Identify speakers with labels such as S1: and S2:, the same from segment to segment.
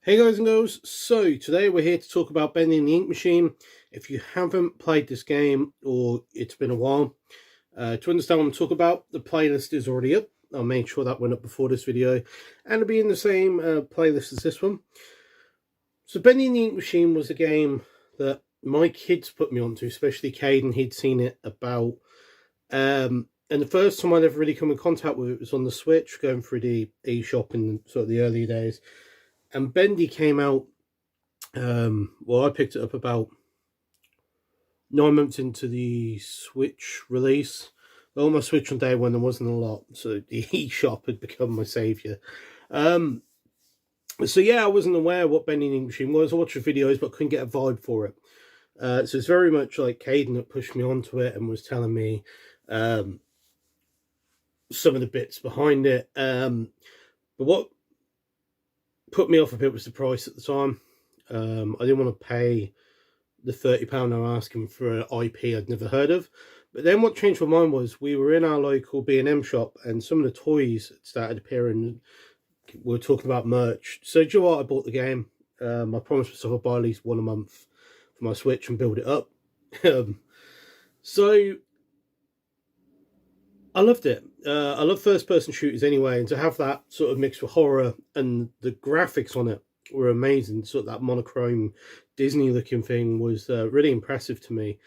S1: Hey guys and girls, so today we're here to talk about Bendy and the Ink Machine. If you haven't played this game or it's been a while, to understand what I'm talking about, the playlist is already up. I made sure that went up before this video and it'll be in the same playlist as this one. So Bendy and the Ink Machine was a game that my kids put me onto, especially Caden. He'd seen it about, and the first time I'd ever really come in contact with it was on the Switch, going through the eShop in sort of the early days. And Bendy came out, I picked it up about 9 months into the Switch release. Well, my Switch on day one, there wasn't a lot, so the eShop had become my saviour. So yeah, I wasn't aware what Bendy and the Ink Machine was. I watched the videos, but couldn't get a vibe for it. So it's very much like Caden that pushed me onto it and was telling me some of the bits behind it. But what put me off a bit was the price at the time. I didn't want to pay the £30 they were asking for an IP I'd never heard of. But then what changed my mind was we were in our local B&M shop and some of the toys started appearing. We were talking about merch. So do you know what? I bought the game. I promised myself I'd buy at least one a month for my Switch and build it up. So I loved it. I love first-person shooters anyway, and to have that sort of mixed with horror, and the graphics on it were amazing. Sort of that monochrome Disney-looking thing was really impressive to me.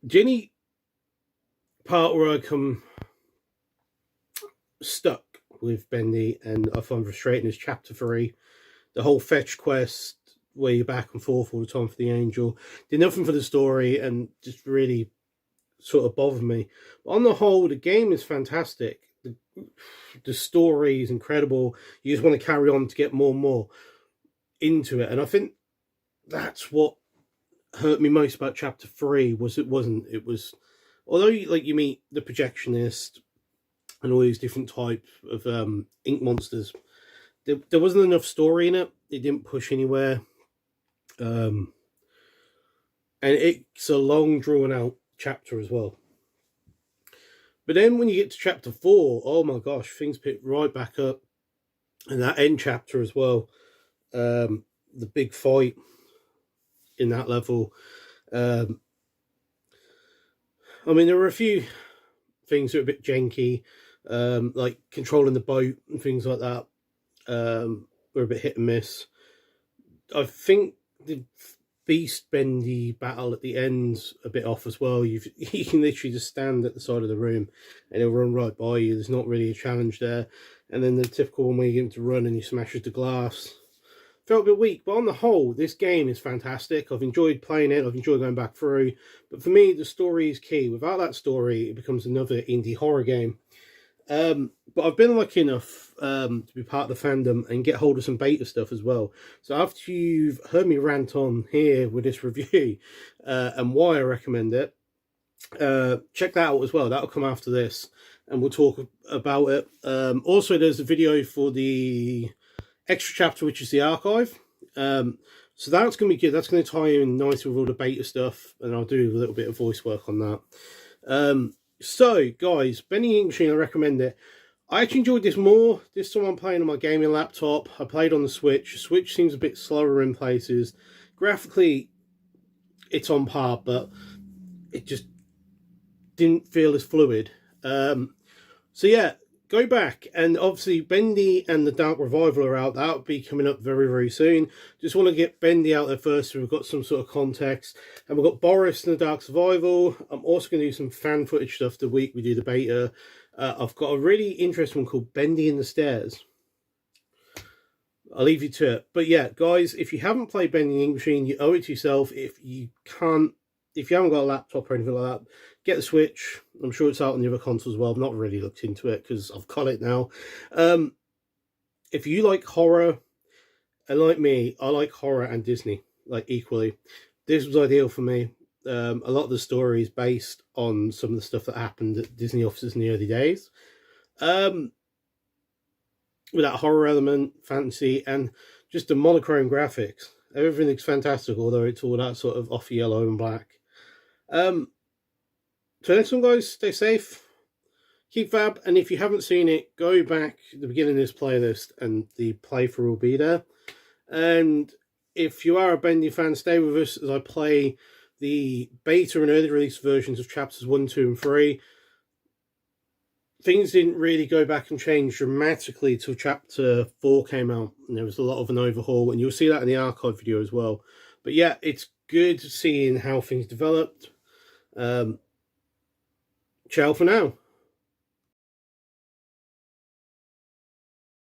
S1: The only part where I come stuck with Bendy and I find frustrating is chapter 3. The whole fetch quest where you're back and forth all the time for the angel. Did nothing for the story and just really sort of bothered me. But on the whole, the game is fantastic. The story is incredible. You just want to carry on to get more and more into it. And I think that's what hurt me most about chapter 3 was it was although you meet the projectionist and all these different types of ink monsters, there wasn't enough story in it. It didn't push anywhere. And it's a long drawn out chapter as well. But then when you get to chapter 4, oh my gosh, things pick right back up. And that end chapter as well, the big fight in that level. I mean, there were a few things that were a bit janky, like controlling the boat and things like that, were a bit hit and miss. I think the Beast Bendy battle at the end's a bit off as well. You can literally just stand at the side of the room and he'll run right by you. There's not really a challenge there. And then the typical one where you get him to run and he smashes the glass. Felt a bit weak, but on the whole, this game is fantastic. I've enjoyed playing it. I've enjoyed going back through. But for me, the story is key. Without that story, it becomes another indie horror game. But I've been lucky enough to be part of the fandom and get hold of some beta stuff as well. So after you've heard me rant on here with this review and why I recommend it, check that out as well. That'll come after this and we'll talk about it. Also, there's a video for the extra chapter, which is the archive. So that's going to be good. That's going to tie in nicely with all the beta stuff, and I'll do a little bit of voice work on that. So, guys, Bendy Ink Machine, I recommend it. I actually enjoyed this more. This time I'm playing on my gaming laptop. I played on the Switch. The Switch seems a bit slower in places. Graphically, it's on par, but it just didn't feel as fluid. So yeah, go back, and obviously Bendy and the Dark Revival are out. That'll be coming up very, very soon. Just want to get Bendy out there first so we've got some sort of context. And we've got Boris and the Dark Survival. I'm also going to do some fan footage stuff the week we do the beta. I've got a really interesting one called Bendy and the Stairs. I'll leave you to it. But yeah, guys, if you haven't played Bendy and the Ink Machine, you owe it to yourself. If you haven't got a laptop or anything like that, get the Switch. I'm sure it's out on the other consoles as well. I've not really looked into it because I've got it now. If you like horror, and like me, I like horror and Disney, like equally. This was ideal for me. A lot of the story is based on some of the stuff that happened at Disney offices in the early days. With that horror element, fantasy, and just the monochrome graphics. Everything's fantastic, although it's all that sort of off yellow and black. So next one, guys, stay safe. keep fab, and if you haven't seen it, go back at the beginning of this playlist and the playthrough will be there. And if you are a Bendy fan, stay with us as I play the beta and early release versions of chapters 1, 2, and 3. Things didn't really go back and change dramatically till chapter 4 came out, and there was a lot of an overhaul, and you'll see that in the archive video as well. But yeah, it's good seeing how things developed. Ciao for now.